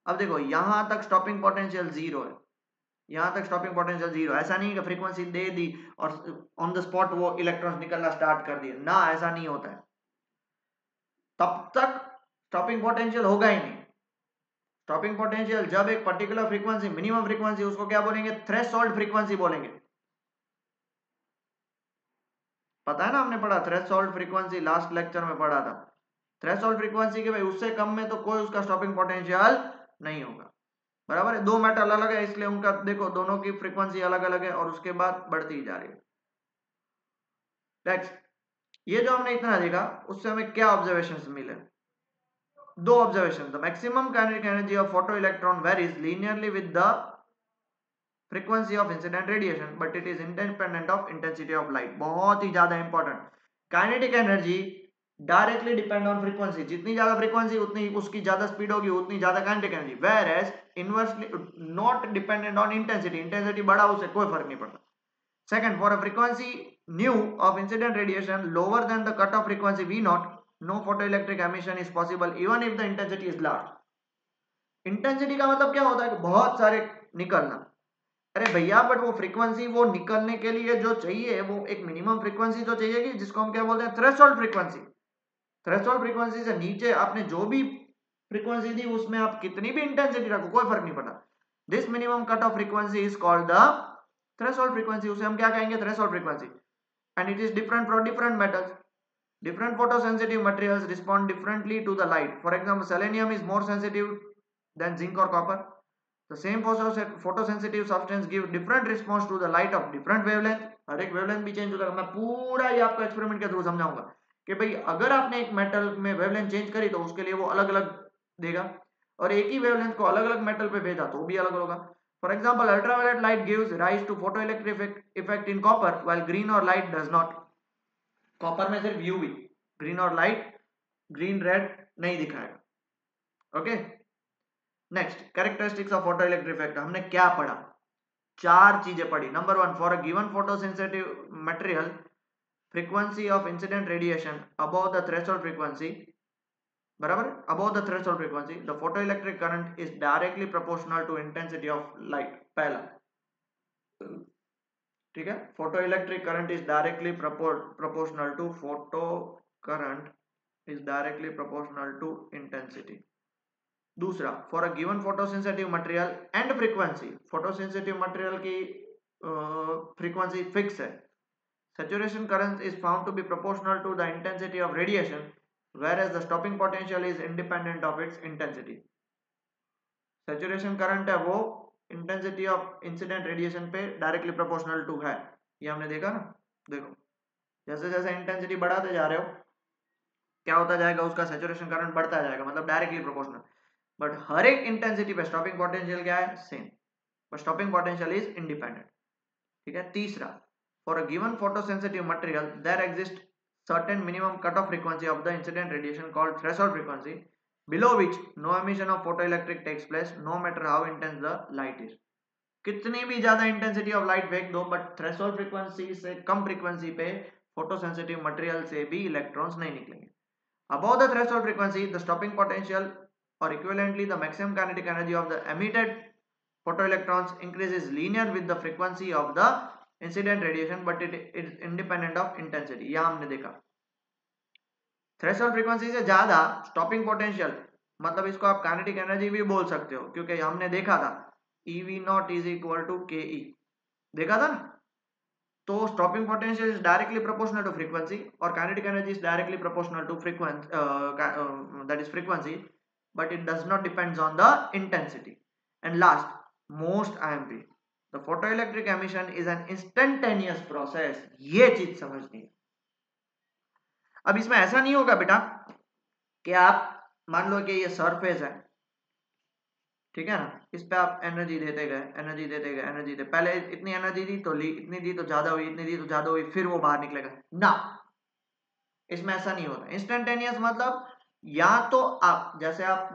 S1: अब देखो यहां तक stopping potential 0 है, यहां तक stopping potential 0, ऐसा नहीं कि फ्रीक्वेंसी दे दी और ऑन द स्पॉट वो इलेक्ट्रॉन्स निकलना स्टार्ट कर दिए ना, ऐसा नहीं होता है, तब तक स्टॉपिंग पोटेंशियल होगा ही नहीं। स्टॉपिंग पोटेंशियल जब एक पर्टिकुलर फ्रीक्वेंसी, मिनिमम फ्रीक्वेंसी, उसको क्या बोलेंगे, थ्रेशोल्ड फ्रीक्वेंसी बोलेंगे। पता है ना, हमने पढ़ा थ्रेशोल्ड फ्रीक्वेंसी, लास्ट लेक्चर में पढ़ा था। थ्रेशोल्ड फ्रीक्वेंसी के भाई उससे कम में तो कोई उसका स्टॉपिंग पोटेंशियल नहीं होगा, बराबर है। दो मेटल अलग है इसलिए उनका देखो दोनों की फ्रीक्वेंसी अलग अलग है और उसके बाद बढ़ती जा रही है। नेक्स्ट, ये जो हमने इतना देखा उससे हमें क्या ऑब्जर्वेशंस मिले, दो observation. The maximum kinetic energy of photo electron varies linearly with the frequency of incident radiation but it is independent of intensity of light. बहुत ही ज्यादा important, kinetic energy directly depend on frequency, जितनी ज्यादा frequency उतनी उसकी ज्यादा speed होगी, उतनी ज्यादा kinetic energy. Where as inversely not dependent on intensity, intensity बढ़ा उससे कोई फर्क नहीं पड़ता। Second, for a frequency nu of incident radiation lower than the cut off frequency v naught, no photoelectric emission is possible even if the intensity is large. Intensity का मतलब क्या होता है कि बहुत सारे निकलना, अरे भैया बट वो फ्रीक्वेंसी, वो निकलने के लिए जो चाहिए वो एक मिनिमम फ्रीक्वेंसी तो चाहिए कि जिसको हम क्या बोलते हैं, थ्रेशोल्ड फ्रीक्वेंसी। थ्रेशोल्ड फ्रीक्वेंसी से नीचे आपने जो भी फ्रीक्वेंसी दी उसमें आप कितनी भी इंटेंसिटी रखो कोई फर्क नहीं पड़ता। This minimum cut off frequency is called the threshold frequency, उसे हम क्या कहेंगे, threshold frequency. And it is different for different metals, different photosensitive materials respond differently to the light. For example, selenium is more sensitive than zinc or copper. The same photosensitive substance gives different response to the light of different wavelength. हर एक wavelength भी change होता है। मैं पूरा ये आपको experiment के through समझाऊंगा कि भाई अगर आपने एक मेटल में वेवलेंथ चेंज करी तो उसके लिए वो अलग अलग देगा, और एक ही वेवलेंथ को अलग अलग मेटल पे भेजा तो वो भी अलग होगा। For example, ultraviolet light gives rise to photoelectric effect in copper, while green or light does not. Copper में सिर्फ यूवी, ग्रीन और लाइट, ग्रीन रेड नहीं दिखाएगा। Okay, next, characteristics of photo electric effect. हमने क्या पढ़ा? चार चीजें पढ़ी। Number one, for a given photo sensitive material, frequency of incident radiation above the threshold frequency, बराबर, above the threshold frequency the photo electric current is directly proportional to intensity of light. पहला, ठीक है, photo electric current is directly proportional to photo current is directly proportional to intensity. दूसरा, for a given photosensitive material and frequency, photosensitive material की frequency fix है, saturation current is found to be proportional to the intensity of radiation, whereas the stopping potential is independent of its intensity. saturation current है वो intensity of incident radiation पे directly proportional to है, ये हमने देखा ना। देखो, जैसे जैसे इंटेंसिटी बढ़ाते जा रहे हो क्या होता जाएगा, उसका सैचुरेशन करंट बढ़ता जाएगा, मतलब डायरेक्टली प्रोपोर्शनल। बट हर एक इंटेंसिटी पे स्टॉपिंग पोटेंशियल क्या है, same, but stopping potential is independent. ठीक है। तीसरा, for a given photosensitive material there exist certain minimum cutoff frequency of the incident radiation called threshold frequency, below which no emission of photoelectric takes place no matter how intense the light is. कितनी भी ज्यादा intensity of light फेंक दो, but threshold frequency से कम frequency पे photosensitive material से भी electrons नहीं निकलेंगे। Above the threshold frequency, the stopping potential or equivalently the maximum kinetic energy of the emitted photoelectrons increases linear with the frequency of the incident radiation, but it is independent of intensity. यहां हमने देखा threshold frequency से ज्यादा stopping potential, मतलब इसको आप kinetic energy भी बोल सकते हो, क्योंकि हमने देखा था EV nought is equal to KE, देखा था ना। तो stopping potential is directly proportional to frequency और kinetic energy is directly proportional to frequency, that is frequency, but it does not depends on the intensity. And last, most IMP, The photoelectric emission is an instantaneous process। ये चीज समझनी है। अब इसमें ऐसा नहीं होगा बेटा कि आप मान लो कि ये सरफेस है, ठीक है ना, इस पे आप एनर्जी देते गए, एनर्जी देते गए, एनर्जी दे, पहले इतनी एनर्जी दी तो ली, इतनी दी तो ज्यादा हुई, इतनी दी तो ज्यादा हुई, फिर वो बाहर निकलेगा ना। इसमें ऐसा नहीं होता। इंस्टेंटेनियस मतलब या तो आप, जैसे आप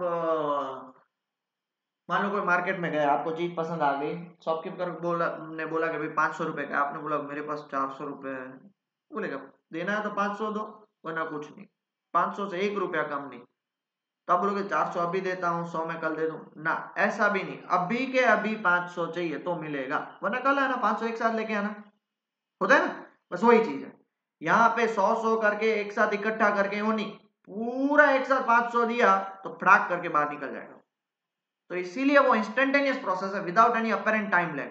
S1: मान लो कोई मार्केट में गए, आपको चीज पसंद आ गई, शॉपकीपर ने बोला कि भाई 500 रुपए का, आपने बोला मेरे पास 400 रुपए है, बोलेगा देना है तो 500 दो, वरना कुछ नहीं, 500 से 1 रुपया कम नहीं। तो आप बोलोगे 400 अभी देता हूँ, 100 में कल दे दूं ना, ऐसा भी नहीं, अभी के अभी 500 चाहिए तो मिलेगा, वरना कल आना 500 एक साथ लेके आना, होता है ना। बस वही चीज है यहाँ पे, 100 करके एक साथ इकट्ठा करके वो नहीं, पूरा एक साथ 500 दिया तो फटाक करके बाहर निकल जाएगा। तो इसीलिए वो इंस्टेंटेनियस प्रोसेस है, without any apparent time lag.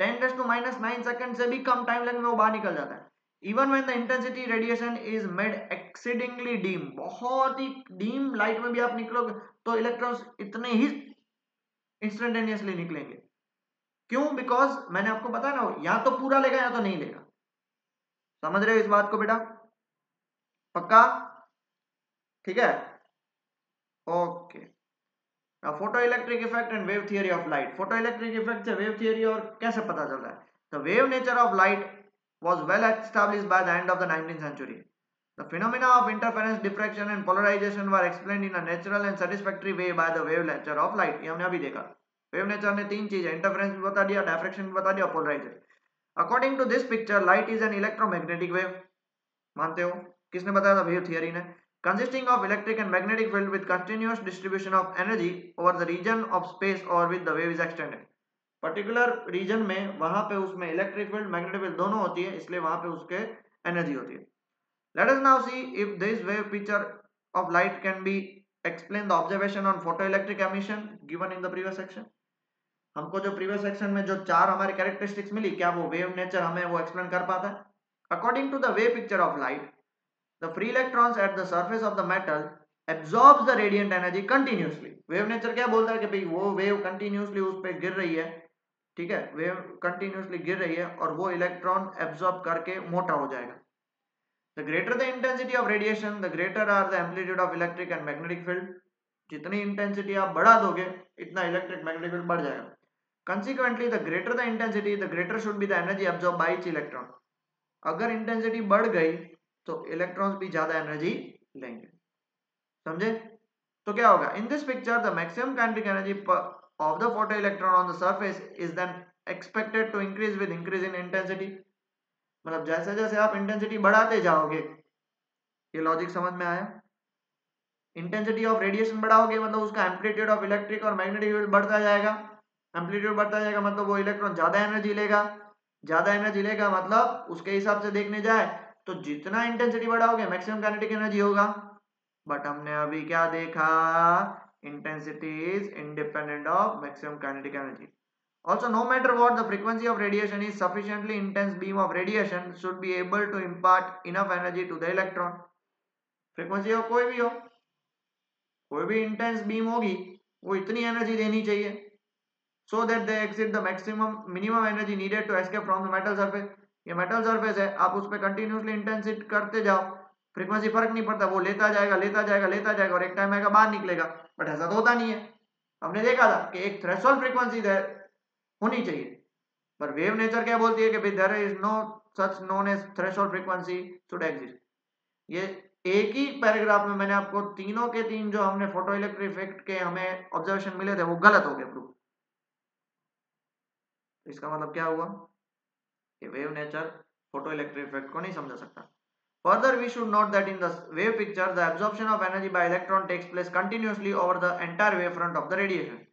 S1: 10⁻⁹ second से भी कम टाइम लैग में वो बाहर निकल जाता है। Even when the intensity radiation is made exceedingly dim, बहुत ही डीम लाइट में भी आप निकलोगे तो इलेक्ट्रॉन्स इतने ही इंस्टेंटेनियसली निकलेंगे। क्यों? बिकॉज मैंने आपको बताया ना, या तो पूरा लेगा या तो नहीं लेगा। समझ रहे हो इस बात को बेटा? पक्का? ठीक है, okay. Photo electric effect and wave theory of light. Photo electric effect से वेव थियरी और कैसे पता चल रहा है? The wave nature of light was well established by the end of the 19th century. The phenomena of interference, diffraction and polarization were explained in a natural and satisfactory way by the wave nature of light. ये हमने अभी देखा। Wave nature ने तीन चीजें, interference भी बता दिया, डायफ्रैक्शन भी बता दिया, polarisation. According to this picture, light is an electromagnetic wave. मानते हो? किसने बताया था? वेव थियरी ने। consisting of electric and magnetic field with continuous distribution of energy over the region of space over which the wave is extended. Particular region में वहां पे उसमें इलेक्ट्रिक फील्ड, मैग्नेटिक फील्ड दोनों होती है, इसलिए वहां पे उसके एनर्जी होती है। Let us now see if this wave picture of light can be explain the observation on photoelectric emission given in the previous section. हमको जो प्रीवियस सेक्शन में जो चार हमारे कैरेक्टरिस्टिक्स मिली, क्या वो वेव नेचर हमें वो एक्सप्लेन कर पाता है? According to the wave picture of light, the free electrons at the surface of the metal absorbs the radiant energy continuously. Wave nature क्या बोलता है कि भाई वो वेव कंटिन्यूसली उस पे गिर रही है, ठीक है, वेव कंटिन्यूसली गिर रही है और वो इलेक्ट्रॉन एब्जॉर्ब करके मोटा हो जाएगा। The greater the intensity of radiation, the greater are the amplitude of electric and magnetic field. जितनी इंटेंसिटी आप बढ़ा दोगे इतना इलेक्ट्रिक मैग्नेटिक फील्ड बढ़ जाएगा। Consequently, the greater the intensity, the greater should be the energy absorbed by each electron. अगर intensity बढ़ गई तो इलेक्ट्रॉन्स भी ज्यादा एनर्जी लेंगे। समझे? तो क्या होगा, in this picture the maximum kinetic energy of the photo electron on the surface is then expected to increase with increase in intensity. मतलब जैसे जैसे आप इंटेंसिटी बढ़ाते जाओगे, ये लॉजिक समझ में आया? इंटेंसिटी ऑफ रेडिएशन बढ़ाओगे मतलब उसका एम्पलीट्यूड ऑफ इलेक्ट्रिक और मैग्नेटिक फील्ड बढ़ता जाएगा। एम्पलीट्यूड बढ़ता जाएगा मतलब वो इलेक्ट्रॉन ज्यादा एनर्जी लेगा, ज्यादा एनर्जी लेगा मतलब उसके हिसाब से देखने जाए तो जितना इंटेंसिटी बढ़ाओगे मैक्सिमम काइनेटिक एनर्जी होगा। बट हमने अभी क्या देखा, intensity is independent of maximum kinetic energy. Also, no matter what the frequency of radiation is, sufficiently intense beam of radiation should be able to impart enough energy to the electron. Frequency हो कोई भी हो, कोई भी intense beam होगी वो इतनी energy देनी चाहिए so that they exceed the minimum energy needed to escape from the metal surface. ये मेटल सरफेस है, आप उस पर कंटिन्यूसली इंटेंसिट करते जाओ, फ्रीक्वेंसी फर्क नहीं पड़ता, वो लेता जाएगा लेता जाएगा लेता जाएगा और एक टाइम आएगा बाहर निकलेगा। बट ऐसा तो होता नहीं है। हमने देखा था कि एक थ्रेशोल्ड फ्रीक्वेंसी होनी चाहिए, पर वेव नेचर क्या बोलती है कि there is no such known as threshold frequency should exist. ये एक ही पैराग्राफ में मैंने आपको तीनों के तीन जो हमने फोटो इलेक्ट्रिक इफेक्ट के हमें ऑब्जर्वेशन मिले थे वो गलत हो गए प्रूफ। इसका मतलब क्या हुआ कि wave nature photo electric effect को नहीं समझा सकता। Further, we should note that in the wave picture, the absorption of energy by electron takes place continuously over the entire wavefront of the radiation.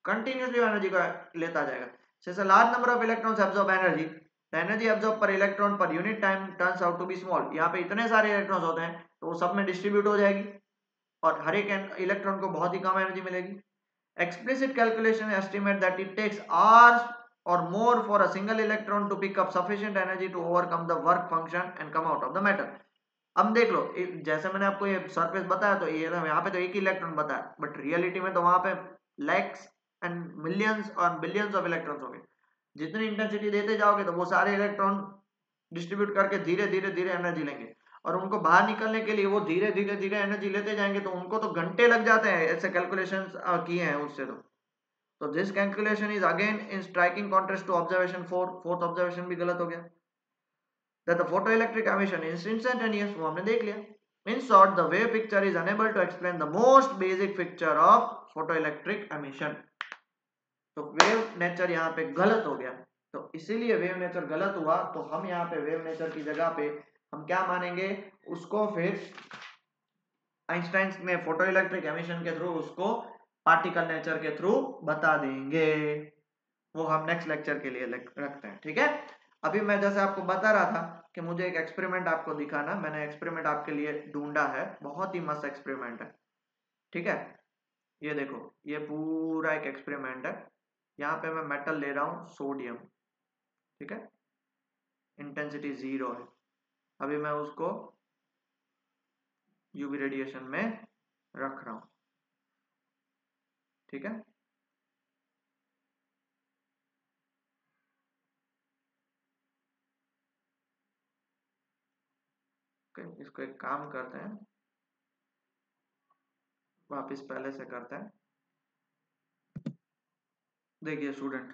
S1: Continuously energy को लेता जाएगा। Since a large number of electrons absorb energy, the energy absorbed per electron per unit time turns out to be small. यहाँ पे इतने सारे electrons होते हैं तो वो सब में डिस्ट्रीब्यूट हो जाएगी और हर एक इलेक्ट्रॉन को बहुत ही कम एनर्जी मिलेगी। Explicit calculation estimate that it takes hours or more for a single electron to pick up sufficient energy to overcome the work function and come out of the matter. अब देख लो, जैसे मैंने आपको ये surface बताया तो ये यहाँ पे तो एक ही इलेक्ट्रॉन बताया, बट रियलिटी में तो वहां पे लैक्स एंड मिलियंस और बिलियंस ऑफ इलेक्ट्रॉन्स होंगे। जितनी इंटेंसिटी देते जाओगे तो वो सारे इलेक्ट्रॉन डिस्ट्रीब्यूट करके धीरे धीरे धीरे एनर्जी लेंगे और उनको बाहर निकलने के लिए वो धीरे धीरे धीरे एनर्जी लेते जाएंगे तो उनको तो घंटे लग जाते हैं, ऐसे कैलकुलेशंस किए हैं उससे। तो this calculation is again in striking contrast to observation 4। Fourth observation भी गलत हो गया। that the photoelectric emission is instantaneous, वो हमने देख लिया। In short, the wave picture is unable to explain the most basic feature of photoelectric emission. तो wave nature यहाँ पे गलत हो गया, तो इसीलिए वेव नेचर गलत हुआ तो हम यहाँ पे वेव नेचर की जगह पे हम क्या मानेंगे, उसको फिर आइंस्टाइन ने फोटो इलेक्ट्रिक एमिशन के थ्रू उसको पार्टिकल नेचर के थ्रू बता देंगे। वो हम नेक्स्ट लेक्चर के लिए रखते हैं, ठीक है। अभी मैं जैसे आपको बता रहा था कि मुझे एक एक्सपेरिमेंट आपको दिखाना, मैंने एक्सपेरिमेंट आपके लिए ढूंढा है, बहुत ही मस्त एक्सपेरिमेंट है, ठीक है। ये देखो, ये पूरा एक एक्सपेरिमेंट है। यहाँ पे मैं मेटल ले रहा हूँ सोडियम, ठीक है, इंटेंसिटी 0 है। अभी मैं उसको यूवी रेडिएशन में रख रहा हूँ, ठीक है। इसको एक काम करते हैं, वापिस पहले से करते हैं। देखिए स्टूडेंट,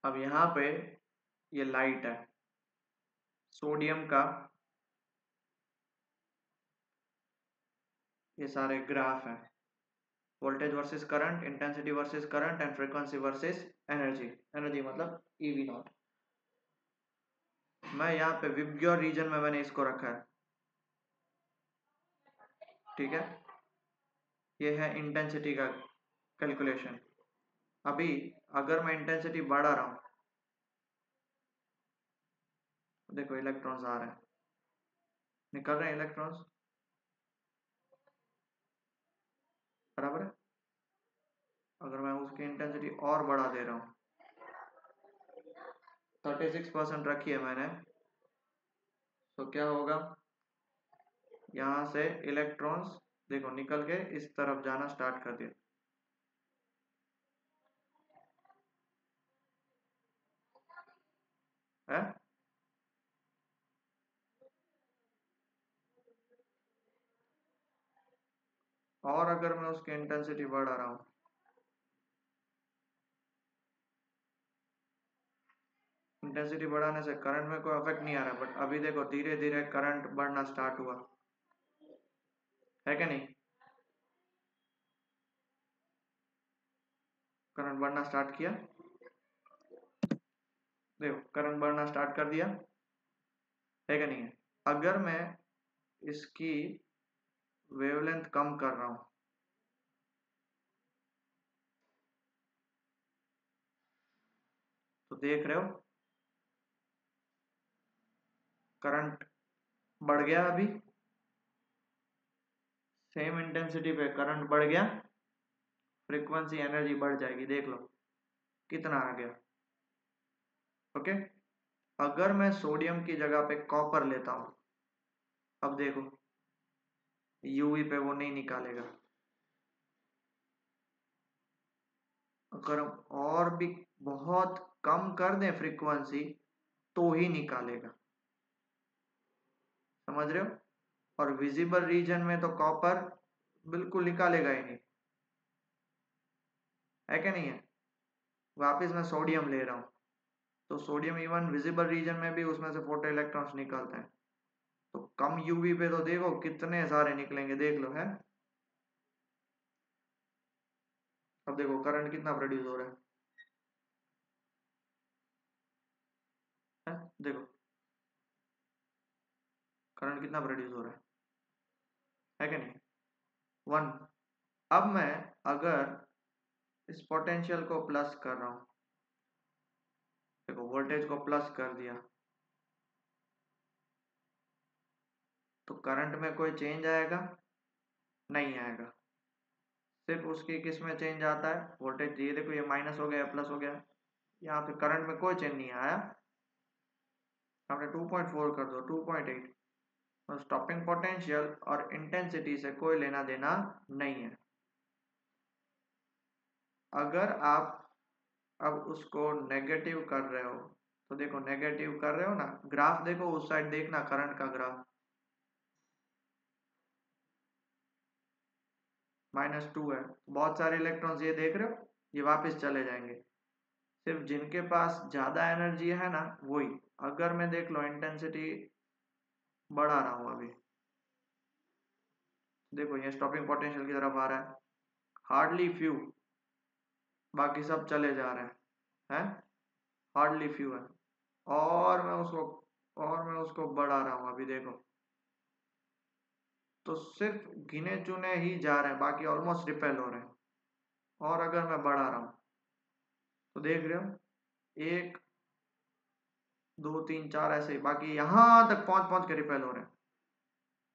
S1: अब यहाँ पे ये लाइट है, सोडियम का ये सारे ग्राफ हैं, voltage versus current, intensity versus current and frequency versus energy. Energy मतलब ईवी नॉट। मैं यहाँ पे विबग्योर रीजन में मैंने इसको रखा है, ठीक है। ये है इंटेंसिटी का कैलकुलेशन। अभी अगर मैं इंटेंसिटी बढ़ा रहा हूँ, देखो इलेक्ट्रॉन्स आ रहे हैं, निकल रहे हैं इलेक्ट्रॉन्स, बराबर है। अगर मैं उसकी इंटेंसिटी और बढ़ा दे रहा हूँ, 36% रखी है मैंने, तो क्या होगा, यहाँ से इलेक्ट्रॉन्स देखो निकल के इस तरफ जाना स्टार्ट कर दिया है। और अगर मैं उसकी इंटेंसिटी बढ़ा रहा हूँ, इंटेंसिटी बढ़ाने से करंट में कोई इफेक्ट नहीं आ रहा, बट अभी देखो धीरे धीरे करंट बढ़ना स्टार्ट हुआ, है क्या नहीं? करंट बढ़ना स्टार्ट किया, देखो करंट बढ़ना स्टार्ट कर दिया, है क्या नहीं है? अगर मैं इसकी वेवलेंथ कम कर रहा हूं, तो देख रहे हो करंट बढ़ गया, अभी सेम इंटेंसिटी पे करंट बढ़ गया, फ्रीक्वेंसी एनर्जी बढ़ जाएगी, देख लो कितना आ गया। ओके, अगर मैं सोडियम की जगह पे कॉपर लेता हूं, अब देखो यूवी पे वो नहीं निकालेगा, अगर हम और भी बहुत कम कर दें फ्रीक्वेंसी तो ही निकालेगा, समझ रहे हो? और विजिबल रीजन में तो कॉपर बिल्कुल निकालेगा ही नहीं, है क्या नहीं है? वापिस मैं सोडियम ले रहा हूँ, तो सोडियम इवन विजिबल रीजन में भी उसमें से फोटो इलेक्ट्रॉन्स निकलते हैं, तो कम यूवी पे तो देखो कितने सारे निकलेंगे, देख लो है। अब देखो करंट कितना प्रोड्यूस हो रहा है, देखो करंट कितना प्रोड्यूस हो रहा है क्या नहीं? 1। अब मैं अगर इस पोटेंशियल को प्लस कर रहा हूं, देखो वोल्टेज को प्लस कर दिया, तो करंट में कोई चेंज आएगा? नहीं आएगा, सिर्फ उसकी किस में चेंज आता है, वोल्टेज, ये देखो ये माइनस हो गया प्लस हो गया, यहाँ पे करंट में कोई चेंज नहीं आया, हमने 2.4 कर दो 2.8, और स्टॉपिंग पोटेंशियल और इंटेंसिटी से कोई लेना देना नहीं है। अगर आप अब उसको नेगेटिव कर रहे हो, तो देखो नेगेटिव कर रहे हो ना, ग्राफ देखो उस साइड देखना, करंट का ग्राफ -2 है, बहुत सारे इलेक्ट्रॉन्स ये देख रहे हो ये वापस चले जाएंगे, सिर्फ जिनके पास ज्यादा एनर्जी है ना वही। अगर मैं देख लो इंटेंसिटी बढ़ा रहा हूं अभी, देखो ये स्टॉपिंग पोटेंशियल की तरफ आ रहा है, हार्डली फ्यू, बाकी सब चले जा रहे हैं, हार्डली फ्यू है, और मैं उसको बढ़ा रहा हूं अभी देखो, तो सिर्फ गिने चुने ही जा रहे हैं, बाकी ऑलमोस्ट रिपेल हो रहे हैं, और अगर मैं बढ़ा रहा हूं तो देख रहे हो 1 2 3 4 ऐसे ही, बाकी यहां तक पहुंच पहुंच के रिपेल हो रहे हैं,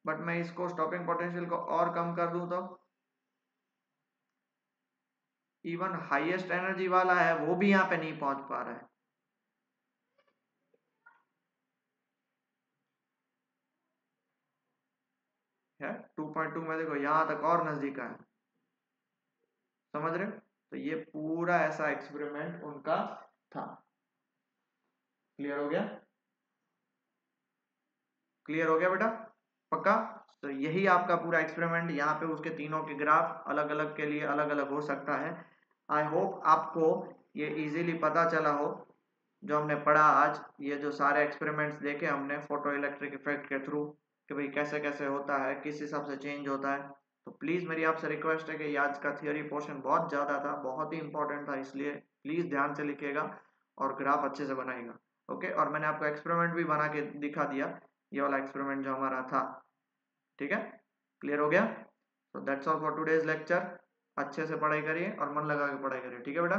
S1: बट मैं इसको स्टॉपिंग पोटेंशियल को और कम कर दूं तो इवन हाईएस्ट एनर्जी वाला है वो भी यहाँ पे नहीं पहुंच पा रहा है 2.2 में देखो यहाँ तक और नजदीक है, समझ रहे हो? तो ये पूरा ऐसा एक्सपेरिमेंट उनका था। क्लियर हो गया? क्लियर हो गया बेटा? पक्का? तो यही आपका पूरा एक्सपेरिमेंट, यहाँ पे उसके तीनों के ग्राफ अलग अलग के लिए अलग अलग हो सकता है। आई होप आपको ये इजीली पता चला हो जो हमने पढ़ा आज, ये जो सारे एक्सपेरिमेंट्स देखे हमने फोटो इलेक्ट्रिक इफेक्ट के थ्रू, कि भाई कैसे कैसे होता है, किस हिसाब से चेंज होता है। तो प्लीज़ मेरी आपसे रिक्वेस्ट है कि ये आज का थियोरी पोर्शन बहुत ज़्यादा था, बहुत ही इंपॉर्टेंट था, इसलिए प्लीज़ ध्यान से लिखिएगा और ग्राफ अच्छे से बनाइएगा। ओके, और मैंने आपको एक्सपेरिमेंट भी बना के दिखा दिया, ये वाला एक्सपेरिमेंट जो हमारा था, ठीक है? क्लियर हो गया? तो that's all for today's lecture. अच्छे से पढ़ाई करिए और मन लगा के पढ़ाई करिए, ठीक है बेटा?